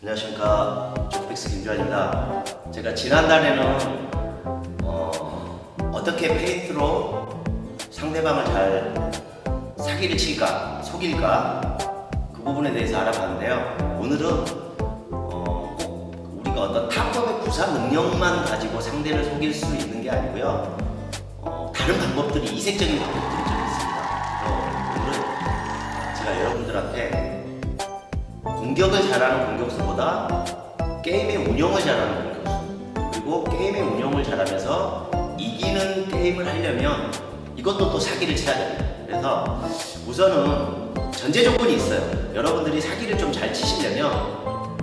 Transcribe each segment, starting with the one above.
안녕하십니까, 조백스 김주환입니다. 제가 지난달에는 어떻게 페인트로 상대방을 잘 사기를 칠까, 속일까, 그 부분에 대해서 알아봤는데요. 오늘은 꼭 우리가 어떤 탑법의 구사 능력만 가지고 상대를 속일 수 있는 게 아니고요. 다른 방법들이, 이색적인 방법들이 좀 있습니다. 오늘은 제가 여러분들한테 공격을 잘하는 공격수보다 게임의 운영을 잘하는 공격수, 그리고 게임의 운영을 잘하면서 이기는 게임을 하려면 이것도 또 사기를 쳐야 됩니다. 그래서 우선은 전제 조건이 있어요. 여러분들이 사기를 좀 잘 치시려면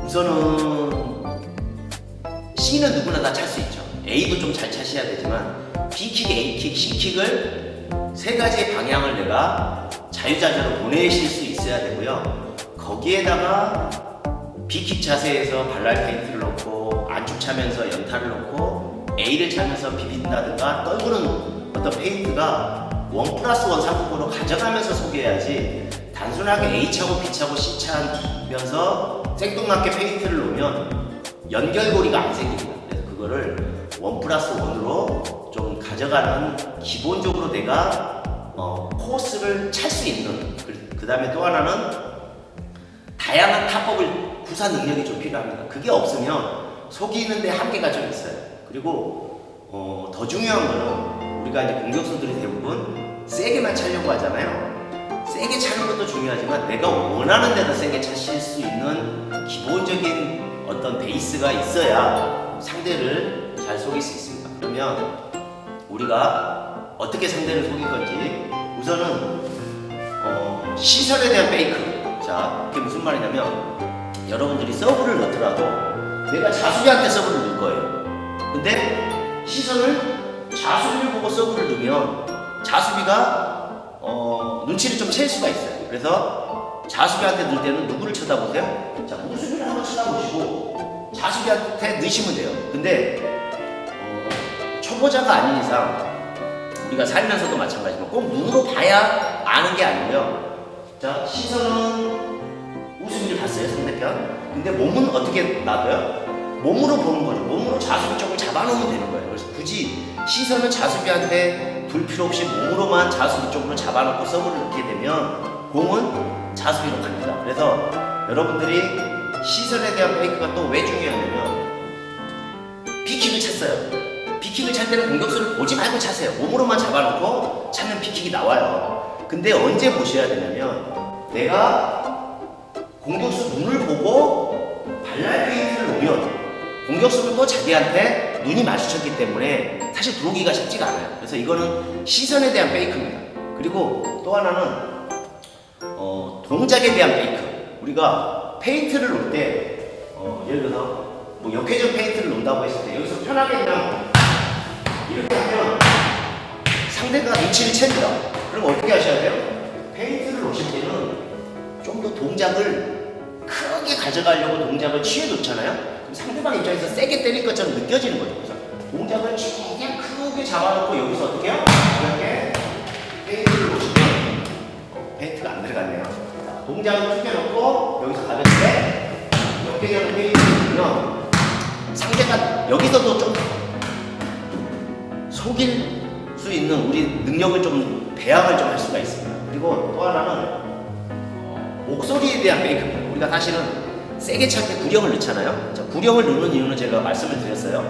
우선은 C는 누구나 다 찰 수 있죠. A도 좀 잘 차셔야 되지만 B킥, A킥, C킥을 세 가지의 방향을 내가 자유자재로 보내실 수 있어야 되고요. 거기에다가 B킥 자세에서 발랄 페인트를 넣고 안쪽 차면서 연타를 넣고 A를 차면서 비빈다든가 떨구는 어떤 페인트가 1+1 상품으로 가져가면서 속여야지, 단순하게 A 차고 B 차고 C 차면서 생뚱맞게 페인트를 놓으면 연결고리가 안 생깁니다. 그래서 그거를 1+1으로 좀 가져가는, 기본적으로 내가 코스를 찰 수 있는, 그 다음에 또 하나는 다양한 타법을 구사 능력이 좀 필요합니다. 그게 없으면 속이는데 한계가 좀 있어요. 그리고 더 중요한 거는 우리가 이제 공격수들이 대부분 세게만 차려고 하잖아요. 세게 차는 것도 중요하지만 내가 원하는 데다 세게 차실 수 있는 기본적인 어떤 베이스가 있어야 상대를 잘 속일 수 있습니다. 그러면 우리가 어떻게 상대를 속일 건지, 우선은 시선에 대한 페이크. 자, 그게 무슨 말이냐면 여러분들이 서브를 넣더라도 내가 자수비한테 서브를 넣을 거예요. 근데 시선을 자수비를 보고 서브를 넣으면 자수비가 눈치를 좀 챌 수가 있어요. 그래서 자수비한테 넣을 때는 누구를 쳐다보세요? 자, 무수비를 한번 쳐다보시고 자수비한테 넣으시면 돼요. 근데 초보자가 아닌 이상 우리가 살면서도 마찬가지지만 꼭 눈으로 봐야 아는 게 아니고요. 자, 시선은 우수비를 봤어요, 상대편. 근데 몸은 어떻게 놔둬요? 몸으로 보는 거죠. 몸으로 자수비 쪽을 잡아놓으면 되는 거예요. 그래서 굳이 시선은 자수비한테 둘 필요 없이 몸으로만 자수비 쪽으로 잡아놓고 서브를 넣게 되면 공은 자수비로 갑니다. 그래서 여러분들이 시선에 대한 페이크가 또 왜 중요하냐면, B킥을 찼어요. B킥을 찰 때는 공격수를 보지 말고 차세요. 몸으로만 잡아놓고 차면 B킥이 나와요. 근데 언제 보셔야 되냐면, 내가 공격수 눈을 보고 발랄 페인트를 놓으면 공격수는 또 자기한테 눈이 마주쳤기 때문에 사실 들어오기가 쉽지가 않아요. 그래서 이거는 시선에 대한 페이크입니다. 그리고 또 하나는 동작에 대한 페이크. 우리가 페인트를 놓을 때 예를 들어서 뭐 역회전 페인트를 놓는다고 했을 때 여기서 편하게 그냥 이렇게 하면 상대가 눈치를 챕니다. 그럼 어떻게 하셔야 돼요? 페인트를 놓으실 때는 좀 더 동작을 크게 가져가려고 동작을 취해놓잖아요. 그럼 상대방 입장에서 세게 때릴 것처럼 느껴지는 거죠. 그래서 동작을 최대한 크게 잡아놓고 여기서 어떻게 해요? 이렇게 페인트를 놓으시면 페인트가 안 들어가네요. 동작을 크게 놓고 여기서 가볍게 역회전 페인트를 놓으면 상대가 여기서도 좀 속일 수 있는 우리 능력을 좀 배양을 좀 할 수가 있습니다. 그리고 또 하나는 목소리에 대한 페이크입니다. 우리가 사실은 세게 찰 때 구령을 넣잖아요. 자, 구령을 넣는 이유는 제가 말씀을 드렸어요.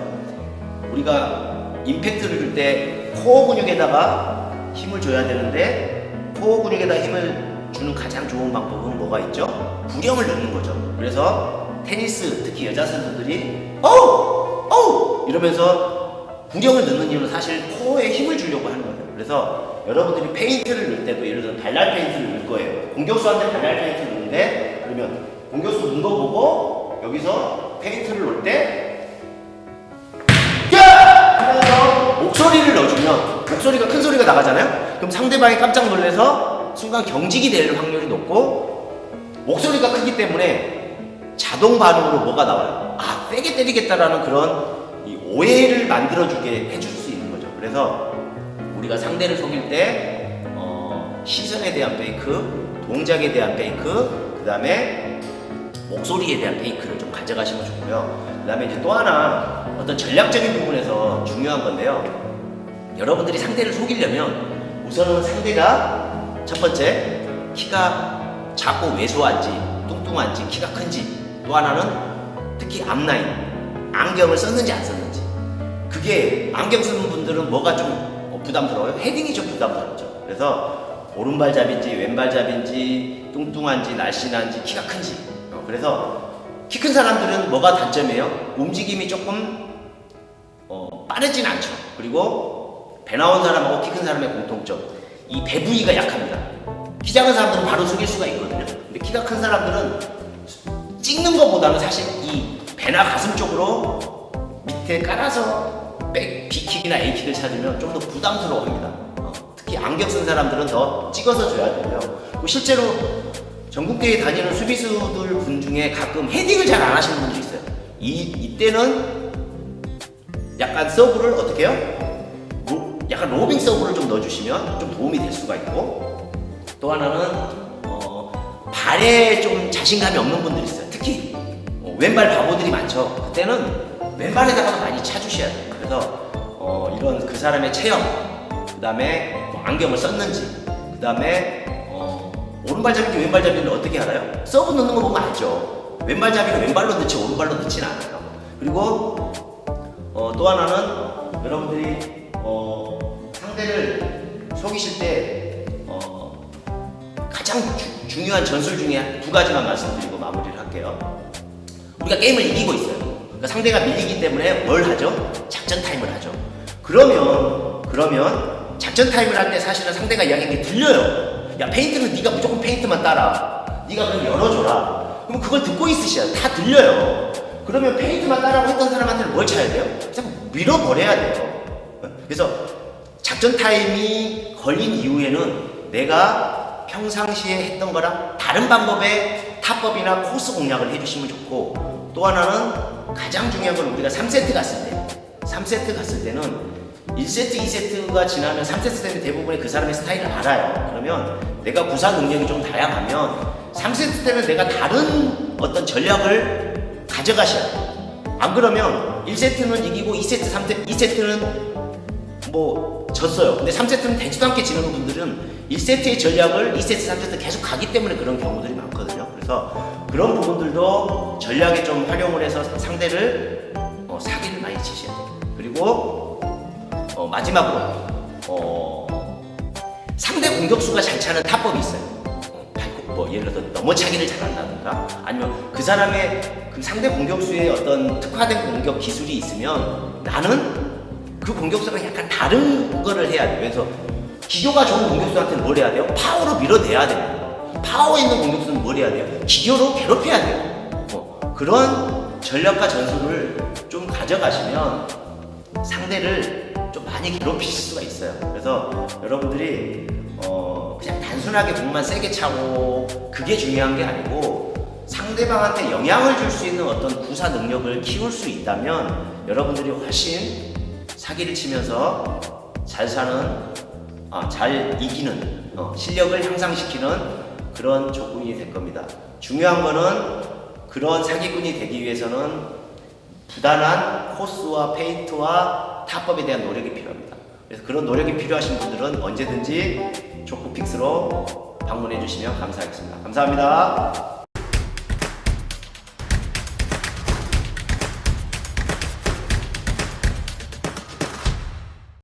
우리가 임팩트를 줄 때 코어 근육에다가 힘을 줘야 되는데, 코어 근육에다 힘을 주는 가장 좋은 방법은 뭐가 있죠? 구령을 넣는 거죠. 그래서 테니스, 특히 여자 선수들이 어우! 이러면서 구령을 넣는 이유는 사실 코어에 힘을 주려고 하는 거예요. 그래서 여러분들이 페인트를 넣을 때도 예를 들어 발랄 페인트를 넣을 거예요. 공격수한테 발랄 페인트를 넣는데, 그러면 공격수 눈도 보고 여기서 페인트를 넣을 때 야! 하면서 목소리를 넣어주면 목소리가 큰 소리가 나가잖아요. 그럼 상대방이 깜짝 놀라서 순간 경직이 될 확률이 높고, 목소리가 크기 때문에 자동 반응으로 뭐가 나와요? 아, 세게 때리겠다라는 그런 이 오해를 만들어주게 해줄 수 있는 거죠. 그래서 우리가 상대를 속일 때 시선에 대한 페이크, 동작에 대한 페이크, 그 다음에 목소리에 대한 페이크를 좀 가져가시면 좋고요. 그 다음에 이제 또 하나 어떤 전략적인 부분에서 중요한 건데요. 여러분들이 상대를 속이려면 우선은 상대가 첫 번째 키가 작고 왜소한지 뚱뚱한지 키가 큰지, 또 하나는 특히 앞라인 안경을 썼는지 안 썼는지. 그게 안경 쓰는 분들은 뭐가 좀 부담스러워요? 헤딩이 좀 부담스럽죠. 그래서 오른발잡인지 왼발잡인지 뚱뚱한지 날씬한지 키가 큰지. 그래서 키 큰 사람들은 뭐가 단점이에요? 움직임이 조금 빠르진 않죠. 그리고 배 나온 사람하고 키 큰 사람의 공통점, 이 배 부위가 약합니다. 키 작은 사람들은 바로 숙일 수가 있거든요. 근데 키가 큰 사람들은 찍는 것보다는 사실 이 배나 가슴 쪽으로 밑에 깔아서 B킥이나 A킥을 찾으면 좀 더 부담스러워합니다. 특히 안경 쓴 사람들은 더 찍어서 줘야 되고요. 실제로 전국대회 다니는 수비수들 분 중에 가끔 헤딩을 잘 안 하시는 분들이 있어요. 이때는 약간 서브를 어떻게 해요? 약간 로빙 서브를 좀 넣어주시면 좀 도움이 될 수가 있고, 또 하나는 발에 좀 자신감이 없는 분들이 있어요. 특히 왼발 바보들이 많죠. 그때는 왼발에다가 많이 차주셔야 돼요. 그래서 이런 그 사람의 체형, 그 다음에 안경을 썼는지, 그 다음에 오른발잡이인지 왼발잡이인지 어떻게 알아요? 서브 넣는 거 보면 알죠. 왼발잡이는 왼발로 넣지 오른발로 넣지는 않아요. 그리고 또 하나는 여러분들이 상대를 속이실 때 가장 중요한 전술 중에 두 가지만 말씀드리고 마무리를 할게요. 우리가 게임을 이기고 있어요. 그러니까 상대가 밀리기 때문에 뭘 하죠? 작전 타임을 하죠. 그러면 작전 타임을 할 때 사실은 상대가 이야기하는 게 들려요. 야, 페인트는 네가 무조건 페인트만 따라. 네가 그럼 열어줘라. 그럼 그걸 듣고 있으셔야 돼. 다 들려요. 그러면 페인트만 따라고 했던 사람한테는 뭘 쳐야 돼요? 그냥 밀어버려야 돼요. 그래서 작전 타임이 걸린 이후에는 내가 평상시에 했던 거랑 다른 방법의 타법이나 코스 공략을 해주시면 좋고, 또 하나는 가장 중요한 건 우리가 3세트 갔을 때는 1세트, 2세트가 지나면 3세트 때는 대부분의 그 사람의 스타일을 알아요. 그러면 내가 구사 능력이 좀 다양하면 3세트 때는 내가 다른 어떤 전략을 가져가셔야 돼요. 안 그러면 1세트는 이기고 2세트는 뭐 졌어요. 근데 3세트는 되지도 않게 지는 분들은 1세트의 전략을 2세트, 3세트 계속 가기 때문에 그런 경우들이 많거든요. 그래서 그런 부분들도 전략에 좀 활용을 해서 상대를 사기를 많이 치셔야 돼요. 그리고 마지막으로 상대 공격수가 잘 차는 타법이 있어요. 예를 들어서 넘어차기를 잘한다든가, 아니면 그 사람의 그 상대 공격수의 어떤 특화된 공격 기술이 있으면 나는 그 공격수가 약간 다른 거를 해야 돼요. 그래서 기교가 좋은 공격수한테는 뭘 해야 돼요? 파워로 밀어내야 됩니다. 파워 있는 공격수는 뭘 해야 돼요? 기교로 괴롭혀야 돼요. 그런 전략과 전술을 좀 가져가시면 상대를 좀 많이 괴롭히실 수가 있어요. 그래서 여러분들이 그냥 단순하게 공만 세게 차고 그게 중요한 게 아니고, 상대방한테 영향을 줄 수 있는 어떤 구사 능력을 키울 수 있다면 여러분들이 훨씬 사기를 치면서 잘 사는, 잘 이기는, 실력을 향상시키는 그런 조건이 될 겁니다. 중요한 거는 그런 사기꾼이 되기 위해서는 부단한 코스와 페인트와 타법에 대한 노력이 필요합니다. 그래서 그런 노력이 필요하신 분들은 언제든지 조코픽스로 방문해 주시면 감사하겠습니다. 감사합니다.